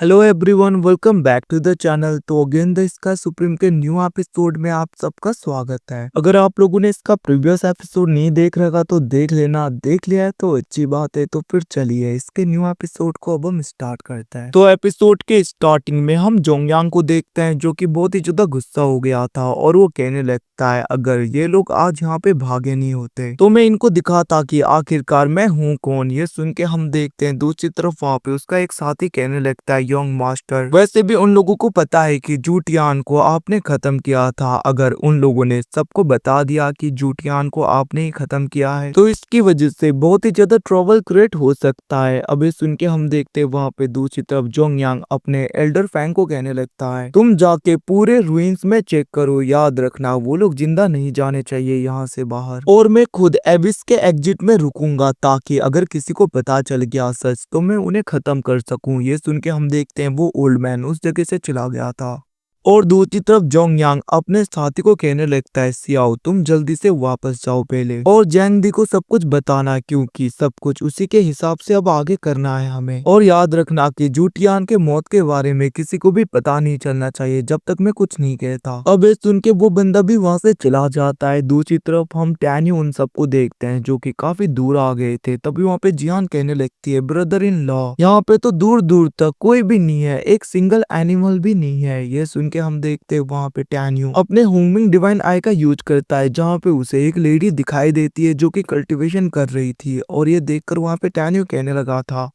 Hello everyone, welcome back to the channel. तो again the इसका supreme के new episode में आप सबका स्वागत है। अगर आप लोगों ने इसका प्रीवियस एपिसोड नहीं देख रखा तो देख लेना, देख लिया है तो अच्छी बात है। तो फिर चलिए इसके न्यू एपिसोड को अब हम स्टार्ट करते हैं। तो एपिसोड के स्टार्टिंग में हम जोंगयांग को देखते हैं जो कि बहुत ही ज्यादा गुस्सा हो गया था और वो कहने लगता है अगर ये लोग आज यहाँ पे भागे नहीं होते तो मैं इनको दिखाता कि आखिरकार मैं हूँ कौन। ये सुन के हम देखते हैं दूसरी तरफ वहाँ पे उसका एक साथी कहने लगता है यंग मास्टर, वैसे भी उन लोगों को पता है कि जूटियान को आपने खत्म किया था। अगर उन लोगों ने सबको बता दिया कि जूटियान को आपने ही खत्म किया है तो इसकी वजह से बहुत ही ज्यादा ट्रबल क्रिएट हो सकता है। अभी सुन के हम देखते हैं वहाँ पे दूसरी तरफ जोंगयांग अपने एल्डर फैंग को कहने लगता है तुम जाके पूरे रुइंस में चेक करो, याद रखना वो लोग जिंदा नहीं जाने चाहिए यहाँ से बाहर, और मैं खुद एबिस के एग्जिट में रुकूंगा ताकि अगर किसी को पता चल गया सच तो मैं उन्हें खत्म कर सकूं। ये सुन के हम देखते हैं वो ओल्ड मैन उस जगह से चला गया था। और दूसरी तरफ जोंगयांग अपने साथी को कहने लगता है सियाओ तुम जल्दी से वापस जाओ पहले, और जैंग दी को सब कुछ बताना क्योंकि सब कुछ उसी के हिसाब से अब आगे करना है हमें। और याद रखना कि जूटियान के मौत के बारे में किसी को भी पता नहीं चलना चाहिए जब तक मैं कुछ नहीं कहता। अब ये सुन के वो बंदा भी वहां से चला जाता है। दूसरी तरफ हम टैनी उन सबको देखते हैं जो कि काफी दूर आ गए थे। तभी वहाँ पे जियान कहने लगती है ब्रदर इन लॉ यहाँ पे तो दूर दूर तक कोई भी नहीं है, एक सिंगल एनिमल भी नहीं है। ये सुन के हम देखते हैं वहाँ पे टैन्यू अपने होमिंग डिवाइन आई का यूज करता है जहाँ पे उसे एक लेडी दिखाई देती है जो कि कल्टीवेशन कर रही थी। और ये देखकर वहाँ पे टैन्यू कहने लगा था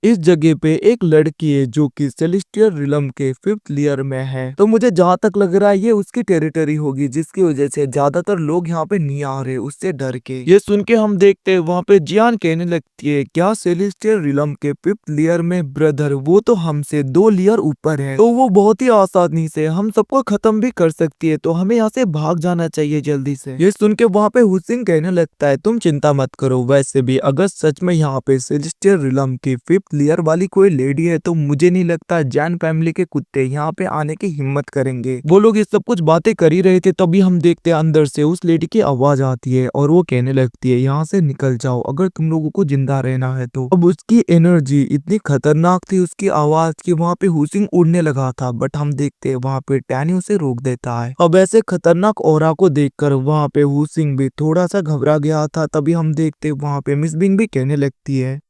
इस जगह पे एक लड़की है जो कि सेलेस्टियल रिलम के 5th लेयर में है, तो मुझे जहाँ तक लग रहा है ये उसकी टेरिटरी होगी जिसकी वजह से ज्यादातर लोग यहाँ पे नहीं आ रहे उससे डर के। ये सुन के हम देखते हैं वहाँ पे जियान कहने लगती है क्या सेलेस्टियल रिलम के 5th लेयर में ब्रदर वो तो हमसे 2 लेयर ऊपर है, तो वो बहुत ही आसानी से हम सबको खत्म भी कर सकती है, तो हमें यहाँ से भाग जाना चाहिए जल्दी से। ये सुन के वहाँ पे हुसिंग कहने लगता है तुम चिंता मत करो, वैसे भी अगर सच में यहाँ पे सेलेस्टियल रिलम की 5th लेयर वाली कोई लेडी है तो मुझे नहीं लगता जैन फैमिली के कुत्ते यहाँ पे आने की हिम्मत करेंगे। वो लोग ये सब कुछ बातें कर ही रहे थे तभी हम देखते हैं अंदर से उस लेडी की आवाज आती है और वो कहने लगती है यहाँ से निकल जाओ अगर तुम लोगों को जिंदा रहना है तो। अब उसकी एनर्जी इतनी खतरनाक थी उसकी आवाज की वहाँ पे हुसिंग उड़ने लगा था, बट हम देखते हैं वहाँ पे टैनी उसे रोक देता है। अब ऐसे खतरनाक ऑरा को देखकर वहाँ पे हुसिंग भी थोड़ा सा घबरा गया था। तभी हम देखते हैं वहाँ पे मिस बिंग भी कहने लगती है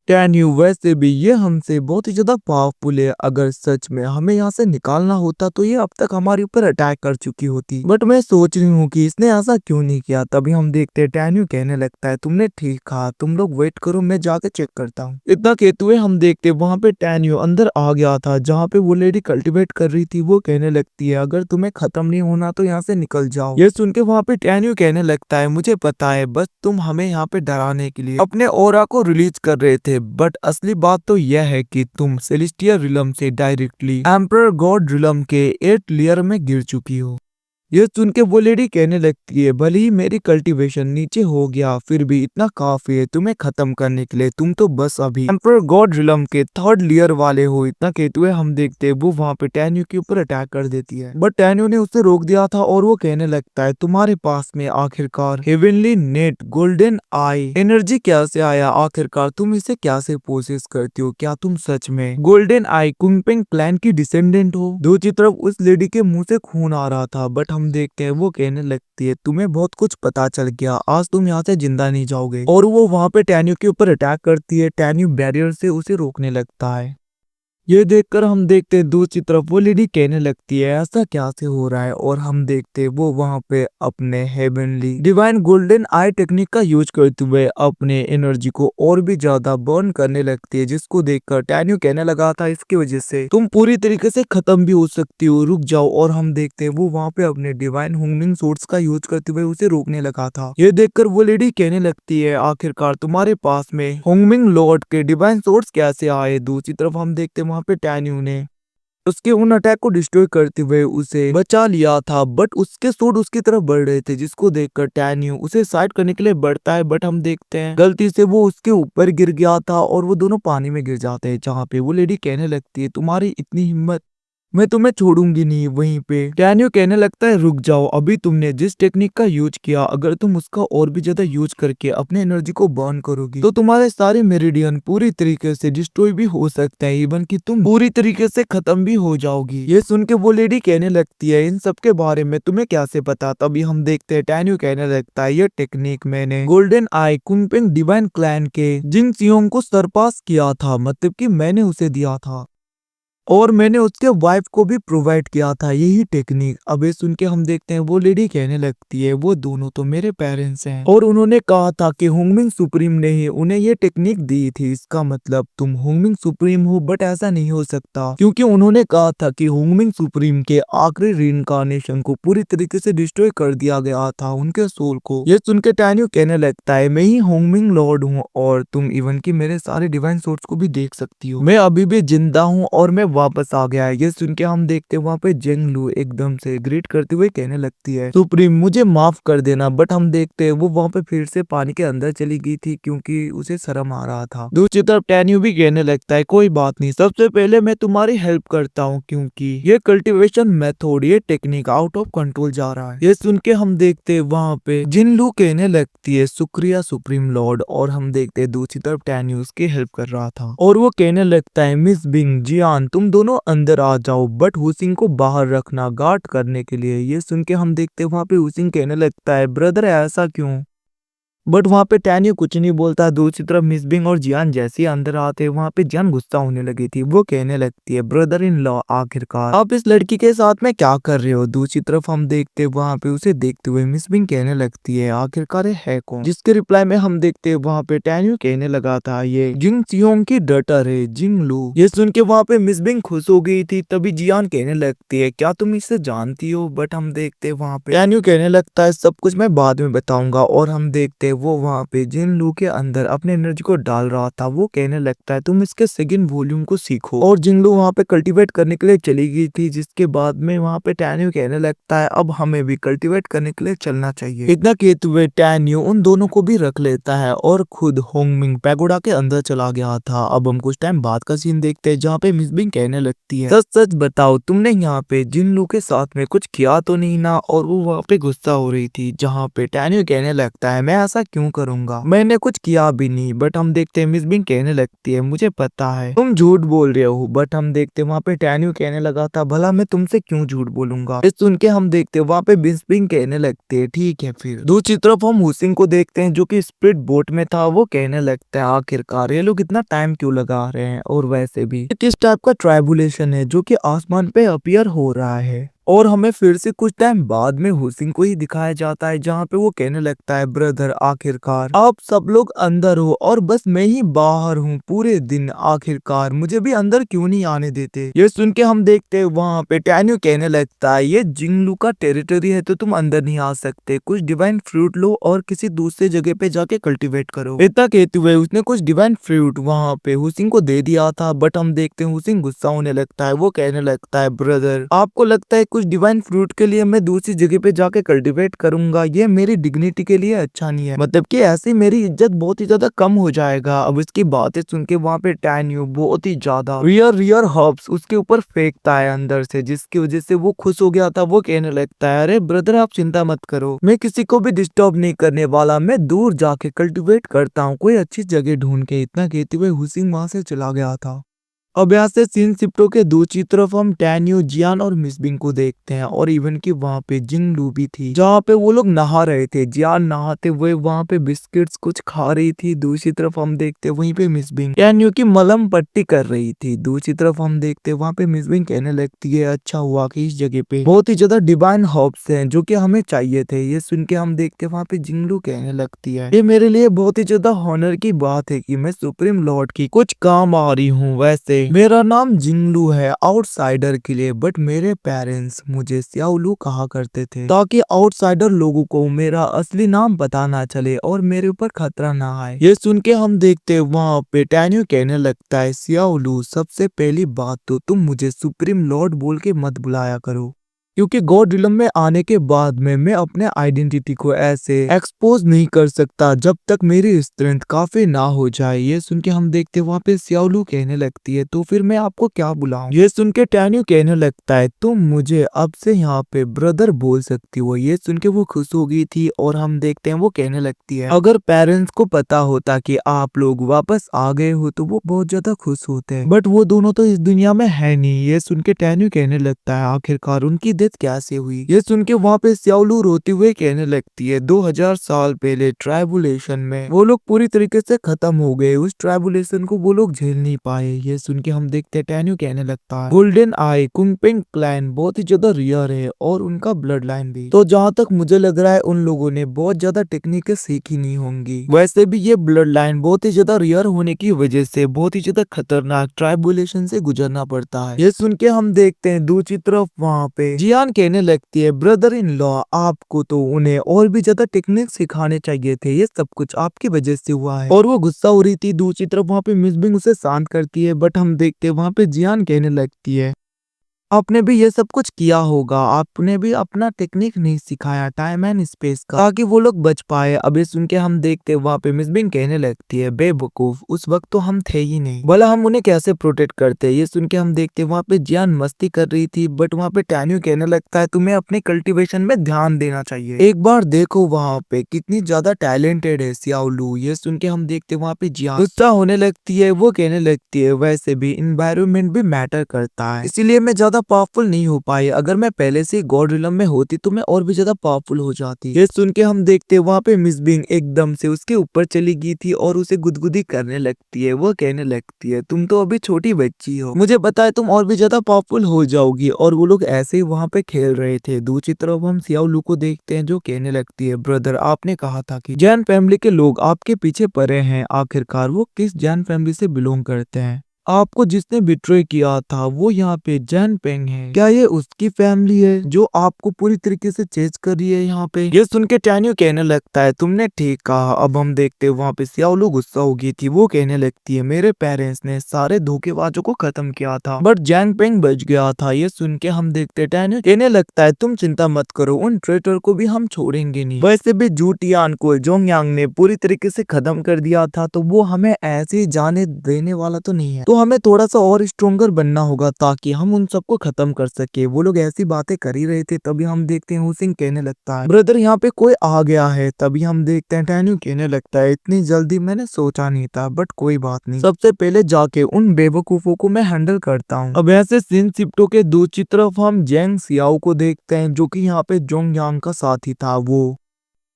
टैन्यू वैसे भी ये हमसे बहुत ही ज्यादा पावरफुल है, अगर सच में हमें यहाँ से निकालना होता तो ये अब तक हमारे ऊपर अटैक कर चुकी होती, बट मैं सोच रही हूँ कि इसने ऐसा क्यों नहीं किया। तभी हम देखते हैं टैन्यू कहने लगता है तुमने ठीक कहा, तुम लोग वेट करो मैं जाके चेक करता हूँ। इतना कहते हुए हम देखते वहाँ पे टैन्यू अंदर आ गया था जहाँ पे वो लेडी कल्टिवेट कर रही थी। वो कहने लगती है अगर तुम्हें खत्म नहीं होना तो यहाँ से निकल जाओ। ये सुन के वहाँ पे टैन्यू कहने लगता है मुझे पता है बस तुम हमें यहाँ पे डराने के लिए अपने ऑरा को रिलीज कर रहे थे, बट असली बात तो यह है कि तुम सेलेस्टियल रिलम से डायरेक्टली एम्परर गॉड रिलम के 8th लेयर में गिर चुकी हो। ये सुन के वो लेडी कहने लगती है भले ही मेरी कल्टीवेशन नीचे हो गया फिर भी इतना काफी है तुम्हें खत्म करने के लिए, तुम तो बस अभी एम्परर गॉड रिलम के 3rd लेयर वाले हो। इतना कहते हुए हम देखते हैं वो वहाँ पे टैन्यू के ऊपर अटैक कर देती है, बट टैन्यू ने उसे रोक दिया था और वो कहने लगता है तुम्हारे पास में आखिरकार हेवनली नेट गोल्डन आई एनर्जी कैसे आया, आखिरकार तुम इसे कैसे प्रोसेस करती हो, क्या तुम सच में गोल्डन आई कुंगपेंग क्लैन की डिसेंडेंट हो। दूसरी तरफ उस लेडी के मुंह से खून आ रहा था, बट हम देखते हैं वो कहने लगती है तुम्हें बहुत कुछ पता चल गया, आज तुम यहाँ से जिंदा नहीं जाओगे। और वो वहाँ पे टैन्यू के ऊपर अटैक करती है। टैन्यू बैरियर से उसे रोकने लगता है। ये देखकर हम देखते हैं दूसरी तरफ वो लेडी कहने लगती है ऐसा क्या से हो रहा है, और हम देखते हैं वो वहाँ पे अपने heavenly divine golden I technique का यूज करते हुए अपने एनर्जी को और भी ज्यादा बर्न करने लगती है, जिसको देखकर टैन्यू कहने लगा था इसकी वजह से तुम पूरी तरीके से खत्म भी हो सकती हो, रुक जाओ। और हम देखते हैं वो वहाँ पे अपने डिवाइन होंगमिंग सोर्स का यूज करते हुए उसे रोकने लगा था। ये देखकर वो लेडी कहने लगती है आखिरकार तुम्हारे पास में होंगमिंग लॉर्ड के डिवाइन सोर्स कैसे आए। दूसरी तरफ हम देखते हैं वहाँ पे टैन्यू ने उसके उन अटैक को डिस्ट्रॉय करते हुए उसे बचा लिया था, बट उसके सूट उसकी तरफ बढ़ रहे थे, जिसको देखकर टैन्यू उसे साइड करने के लिए बढ़ता है, बट हम देखते हैं गलती से वो उसके ऊपर गिर गया था और वो दोनों पानी में गिर जाते हैं, जहाँ पे वो लेडी कहने लगती है तुम्हारी इतनी हिम्मत, मैं तुम्हें छोड़ूंगी नहीं वहीं पे। टैन्यू कहने लगता है रुक जाओ, अभी तुमने जिस टेक्निक का यूज किया अगर तुम उसका और भी ज्यादा यूज करके अपने एनर्जी को बर्न करोगी तो तुम्हारे सारे मेरिडियन पूरी तरीके से डिस्ट्रॉय भी हो सकते हैं, इवन कि तुम पूरी तरीके से खत्म भी हो जाओगी। ये सुन के वो लेडी कहने लगती है इन सब के बारे में तुम्हें क्या से पता। तभी हम देखते हैं टैन्यू कहने लगता है ये टेक्निक मैंने गोल्डन आई कुंगपिंग डिवाइन क्लैन के जिंग सियोंग को सरपास किया था, मतलब कि मैंने उसे दिया था और मैंने उसके वाइफ को भी प्रोवाइड किया था यही टेक्निक। अब ये सुन के हम देखते हैं वो लेडी कहने लगती है वो दोनों तो मेरे पेरेंट्स हैं और उन्होंने कहा था कि होंगमिंग सुप्रीम ने ही उन्हें ये टेक्निक दी थी। इसका मतलब तुम होंगमिंग सुप्रीम हो, बट ऐसा नहीं हो सकता क्योंकि उन्होंने कहा था कि होंगमिंग सुप्रीम के आखिरी रीइंकार्नेशन को पूरी तरीके से डिस्ट्रॉय कर दिया गया था उनके सोल को। ये सुन के टैन्यू कहने लगता है मैं ही होंगमिंग लॉर्ड हूँ और तुम इवन की मेरे सारे डिवाइन सोर्स को भी देख सकती हो, मैं अभी भी जिंदा हूँ और मैं वापस आ गया है। ये सुन के हम देखते हैं वहाँ पे जेंग लू एकदम से ग्रीट करते हुए कहने लगती है सुप्रीम मुझे माफ कर देना, बट हम देखते हैं वो वहाँ पे फिर से पानी के अंदर चली गई थी क्योंकि उसे शर्म आ रहा था। दूसरी तरफ टैन्यू भी कहने लगता है कोई बात नहीं, सबसे पहले मैं तुम्हारी हेल्प करता हूँ क्योंकि ये कल्टीवेशन मेथड ये टेक्निक आउट ऑफ कंट्रोल जा रहा है। ये सुन के हम देखते हैं वहाँ पे जिन लू कहने लगती है शुक्रिया सुप्रीम लॉर्ड, और हम देखते हैं दूसरी तरफ टैन्यू उसकी हेल्प कर रहा था और वो कहने लगता है मिस बिंग जियान तुम दोनों अंदर आ जाओ बट हुसिंग को बाहर रखना गार्ड करने के लिए। ये सुन के हम देखते हैं वहाँ पे हुसिंग कहने लगता है ब्रदर ऐसा क्यों, बट वहाँ पे टैन्यू कुछ नहीं बोलता। दूसरी तरफ मिस बिंग और जियान जैसे ही अंदर आते वहाँ पे जियान गुस्सा होने लगी थी। वो कहने लगती है ब्रदर इन लॉ आखिरकार आप इस लड़की के साथ में क्या कर रहे हो। दूसरी तरफ हम देखते वहाँ पे उसे देखते हुए मिस बिंग कहने लगती है आखिरकार है कौन, जिसके रिप्लाई में हम देखते वहाँ पे टैन्यू कहने लगा था ये जिंग सियोंग की डटर है जिंग लू। ये सुन के वहाँ पे मिस बिंग खुश हो गई थी। तभी जियान कहने लगती है क्या तुम इसे जानती हो, बट हम देखते वहाँ पे टैन्यू कहने लगता है सब कुछ मैं बाद में बताऊंगा। और हम देखते वो वहाँ पे जिन लू के अंदर अपने एनर्जी को डाल रहा था। वो कहने लगता है तुम इसके सेकंड वॉल्यूम को सीखो और जिन लू वहाँ पे कल्टीवेट करने के लिए चली गई थी, जिसके बाद में वहाँ पे टैन्यू कहने लगता है अब हमें भी कल्टीवेट करने के लिए चलना चाहिए। इतना कहते हुए टैन्यू उन दोनों को भी रख लेता है और खुद होंगमिंग पैगोडा के अंदर चला गया था। अब हम कुछ टाइम बाद का सीन देखते हैं जहाँ पे मिस बिंग कहने लगती है सच सच बताओ तुमने यहाँ पे जिन लू के साथ में कुछ किया तो नहीं ना। और वो वहाँ पे गुस्सा हो रही थी जहाँ पे टैन्यू कहने लगता है मैं ऐसा क्यों करूंगा, मैंने कुछ किया भी नहीं। बट हम देखते हैं मिस बिंग कहने लगती है मुझे पता है तुम झूठ बोल रहे हो। बट हम देखते हैं वहाँ पे टैन्यू कहने लगा था भला मैं तुमसे क्यों झूठ बोलूंगा। इस सुन के हम देखते हैं वहाँ पे मिस बिंग कहने लगते हैं ठीक है फिर। दूसरी तरफ हम हुसिंग को देखते हैं जो कि स्प्लिट बोट में था। वो कहने लगता है आखिरकार ये लोग इतना टाइम क्यों लगा रहे हैं, और वैसे भी किस टाइप का ट्राइबुलेशन है जो कि आसमान पे अपीयर हो रहा है। और हमें फिर से कुछ टाइम बाद में हुसिंग को ही दिखाया जाता है जहाँ पे वो कहने लगता है ब्रदर आखिरकार आप सब लोग अंदर हो और बस मैं ही बाहर हूँ पूरे दिन, आखिरकार मुझे भी अंदर क्यों नहीं आने देते। ये सुन के हम देखते हैं वहाँ पे टैन्यू कहने लगता है ये जिंगलू का टेरिटरी है तो तुम अंदर नहीं आ सकते, कुछ डिवाइन फ्रूट लो और किसी दूसरे जगह पे जाके कल्टीवेट करो। इतना कहते हुए उसने कुछ डिवाइन फ्रूट वहाँ पे हुसिंग को दे दिया था। बट हम देखते हैं हुसिंग गुस्सा होने लगता है। वो कहने लगता है ब्रदर आपको लगता है कुछ डिवाइन फ्रूट के लिए मैं दूसरी जगह पे जाके कल्टीवेट करूंगा, ये मेरी डिग्निटी के लिए अच्छा नहीं है, मतलब कि ऐसे मेरी इज्जत बहुत ही ज्यादा कम हो जाएगा। अब इसकी बातें सुन के वहाँ पे टैन्यू बहुत ही ज्यादा रियर हर्ब्स उसके ऊपर फेंकता है अंदर से, जिसकी वजह से वो खुश हो गया था। वो कहने लगता है अरे ब्रदर आप चिंता मत करो, मैं किसी को भी डिस्टर्ब नहीं करने वाला, मैं दूर जाके कल्टीवेट करता हूँ कोई अच्छी जगह ढूंढ के। इतना कहते हुए हुसिंग वहां से चला गया था। अब यहाँ से सीन शिफ्टों के दूसरी तरफ हम टैन्यू जियान और मिस बिंग को देखते हैं और इवन की वहाँ पे जिंग लू भी थी जहाँ पे वो लोग नहा रहे थे। जियान नहाते हुए वहाँ पे बिस्किट्स कुछ खा रही थी। दूसरी तरफ हम देखते वहीं पे मिस बिंग टैन्यू की मलहम पट्टी कर रही थी। दूसरी तरफ हम देखते वहाँ पे मिस बिंग कहने लगती है अच्छा हुआ कि इस जगह पे बहुत ही ज्यादा डिवाइन हर्ब्स हैं जो कि हमें चाहिए थे। ये सुन के हम देखते वहाँ पे जिंग लू कहने लगती है ये मेरे लिए बहुत ही ज्यादा ऑनर की बात है कि मैं सुप्रीम लॉर्ड की कुछ काम आ रही हूँ। वैसे मेरा नाम जिंगलू है आउटसाइडर के लिए, बट मेरे पेरेंट्स मुझे सियाओलू कहा करते थे ताकि आउटसाइडर लोगों को मेरा असली नाम पता ना चले और मेरे ऊपर खतरा ना आए। ये सुन के हम देखते वहाँ पे टैन्यू कहने लगता है सियाओलू सबसे पहली बात तो तुम मुझे सुप्रीम लॉर्ड बोल के मत बुलाया करो। क्योंकि गॉड रिलम में आने के बाद में मैं अपने आइडेंटिटी को ऐसे एक्सपोज नहीं कर सकता जब तक मेरी स्ट्रेंथ काफी ना हो जाए। ये सुन के हम देखते वहाँ पे सियाओलू कहने लगती है तो फिर मैं आपको क्या बुलाऊं। ये सुन के टैन्यू कहने लगता है तुम मुझे अब से यहाँ पे ब्रदर बोल सकती हो। ये सुन के वो खुश हो गई थी और हम देखते हैं वो कहने लगती है अगर पेरेंट्स को पता होता कि आप लोग वापस आ गए हो तो वो बहुत ज्यादा खुश होते हैं, बट वो दोनों तो इस दुनिया में है नहीं। ये सुन के टैन्यू कहने लगता है आखिरकार उनकी डेथ कैसे हुई। ये सुन के वहाँ पे सियाओलू रोते हुए कहने लगती है 2000 साल पहले ट्राइबुलेशन में वो लोग पूरी तरीके से खत्म हो गए, उस ट्राइबुलेशन को वो लोग झेल नहीं पाए। ये सुन के हम देखते हैं टैन्यू कहने लगता है गोल्डन आई कुंगपिंग क्लैन बहुत ही ज्यादा रियर है और उनका ब्लड लाइन भी। तो जहाँ तक मुझे लग रहा है उन लोगों ने बहुत ज्यादा टेक्निकें सीखी नहीं होंगी। वैसे भी ये ब्लड लाइन बहुत ही ज्यादा रियर होने की वजह से बहुत ही ज्यादा खतरनाक ट्राइबुलेशन से गुजरना पड़ता है। ये सुन के हम देखते हैं दूसरी तरफ वहाँ पे जियान कहने लगती है ब्रदर इन लॉ आपको तो उन्हें और भी ज्यादा टेक्निक सिखाने चाहिए थे, ये सब कुछ आपकी वजह से हुआ है। और वो गुस्सा हो रही थी। दूसरी तरफ वहाँ पे मिस बिंग उसे शांत करती है, बट हम देखते हैं वहाँ पे जियान कहने लगती है आपने भी ये सब कुछ किया होगा, आपने भी अपना टेक्निक नहीं सिखाया टाइम एंड स्पेस का ताकि वो लोग बच पाए। अब ये सुन के हम देखते हैं वहाँ पे मिस बिंग कहने लगती है बेवकूफ उस वक्त तो हम थे ही नहीं, भला हम उन्हें कैसे प्रोटेक्ट करते। ये सुन के हम देखते हैं वहाँ पे जियान मस्ती कर रही थी, बट वहाँ पे टैन्यू कहने लगता है तुम्हें अपने कल्टीवेशन में ध्यान देना चाहिए, एक बार देखो वहाँ पे कितनी ज्यादा टैलेंटेड है सियाओलू। ये सुन के हम देखते हैं वहाँ पे जियान गुस्सा होने लगती है, वो कहने लगती है वैसे भी इन्वायरमेंट भी मैटर करता है, इसीलिए मैं ज्यादा पावरफुल नहीं हो पाई, अगर मैं पहले से गॉड रिलम में होती तो मैं और भी ज्यादा पावरफुल हो जाती। ये सुन के हम देखते वहाँ पे मिस बिंग एकदम से उसके ऊपर चली गई थी और उसे गुदगुदी करने लगती है। वो कहने लगती है तुम तो अभी छोटी बच्ची हो, मुझे पता है तुम और भी ज्यादा पावरफुल हो जाओगी। और वो लोग ऐसे ही वहाँ पे खेल रहे थे। दूसरी तरफ हम सियाओलू को देखते हैं जो कहने लगती है ब्रदर आपने कहा था कि जैन फैमिली के लोग आपके पीछे पड़े हैं, आखिरकार वो किस जैन फैमिली से बिलोंग करते हैं। आपको जिसने बिट्रे किया था वो यहाँ पे जैन पेंग है, क्या ये उसकी फैमिली है जो आपको पूरी तरीके से चेज कर रही है यहाँ पे। ये सुन के टैन्यू कहने लगता है तुमने ठीक कहा। अब हम देखते हैं वहाँ पे सियाओलू गुस्सा हो गई थी। वो कहने लगती है मेरे पेरेंट्स ने सारे धोखेबाजों को खत्म किया था बट जैन पेंग बच गया था। ये सुन के हम देखते टैन्यू कहने लगता है तुम चिंता मत करो, उन ट्रेटर को भी हम छोड़ेंगे नहीं। वैसे भी जूटियान को जोंगयांग ने पूरी तरीके से खत्म कर दिया था तो वो हमें ऐसे ही जाने देने वाला तो नहीं है, तो हमें थोड़ा सा और स्ट्रोंगर बनना होगा ताकि हम उन सबको खत्म कर सके। वो लोग ऐसी बातें कर ही रहे थे तभी हम देखते हैं हुसिंग कहने लगता है ब्रदर यहाँ पे कोई आ गया है। तभी हम देखते हैं टैन्यू कहने लगता है इतनी जल्दी मैंने सोचा नहीं था, बट कोई बात नहीं, सबसे पहले जाके उन बेवकूफों को मैं हैंडल करता हूँ। अब ऐसे सिन सिप्टो के दूसरी तरफ हम जेंग सियाओ को देखते हैं जो कि यहाँ पे जोंगयांग का साथी था। वो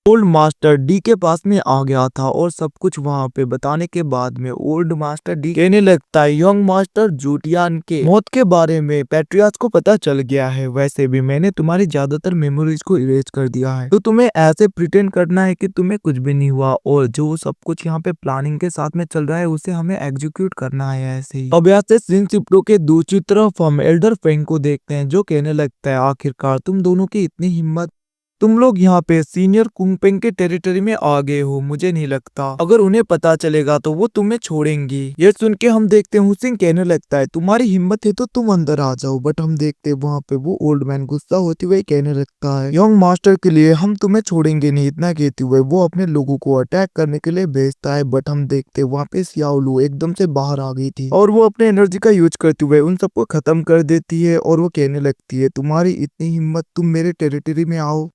ओल्ड मास्टर डी के पास में आ गया था और सब कुछ वहां पे बताने के बाद में ओल्ड मास्टर डी कहने लगता है यंग मास्टर जूटियान के मौत के बारे में पैट्रियार्च को पता चल गया है। वैसे भी मैंने तुम्हारी ज्यादातर मेमोरीज को इरेज कर दिया है, तो तुम्हें ऐसे प्रिटेंड करना है कि तुम्हें कुछ भी नहीं हुआ और जो सब कुछ यहाँ पे प्लानिंग के साथ में चल रहा है उसे हमें एग्जीक्यूट करना है ऐसे ही। अब यहाँ से सिन सिप्टो के दूसरी तरफ हम एल्डर फेंग को देखते हैं जो कहने लगता है आखिरकार तुम दोनों की इतनी हिम्मत, तुम लोग यहाँ पे सीनियर कुंगपेंग के टेरिटरी में आ गए हो। मुझे नहीं लगता अगर उन्हें पता चलेगा तो वो तुम्हें छोड़ेंगी। ये सुन के हम देखते हैं हुसिंग कहने लगता है तुम्हारी हिम्मत है तो तुम अंदर आ जाओ। बट हम देखते हैं वहाँ पे वो ओल्ड मैन गुस्सा होते हुए कहने लगता है यंग मास्टर के लिए हम तुम्हें छोड़ेंगे नहीं। इतना कहते हुए वो अपने लोगों को अटैक करने के लिए भेजता है। बट हम देखते हैं वहाँ पे सियाओलू एकदम से बाहर आ गई थी और वो अपने एनर्जी का यूज करते हुए उन सबको खत्म कर देती है। और वो कहने लगती है तुम्हारी इतनी हिम्मत, तुम मेरे टेरिटरी में आओ।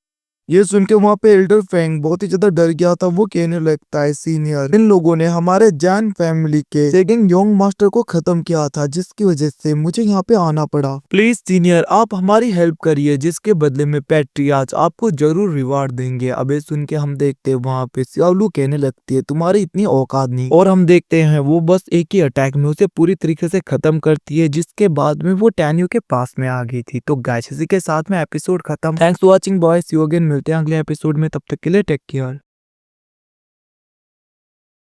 ये सुन के वहाँ पे एल्डर फेंग बहुत ही ज्यादा डर गया था। वो कहने लगता है सीनियर इन लोगों ने हमारे जैन फैमिली के सेकंड यंग मास्टर को खत्म किया था जिसकी वजह से मुझे यहाँ पे आना पड़ा। प्लीज सीनियर आप हमारी हेल्प करिए जिसके बदले में पैट्रियार्च आपको जरूर रिवार्ड देंगे। अबे सुन के हम देखते हैं वहाँ पे सियाओलू कहने लगती है तुम्हारी इतनी औकात नहीं। और हम देखते हैं वो बस एक ही अटैक में उसे पूरी तरीके से खत्म करती है जिसके बाद में वो टैन्यू के पास में आ गई थी। तो गाइस इसी के साथ में एपिसोड खत्म। Thanks for watching boys, see you again, मिलते हैं अगले एपिसोड में, तब तक के लिए टेक केयर।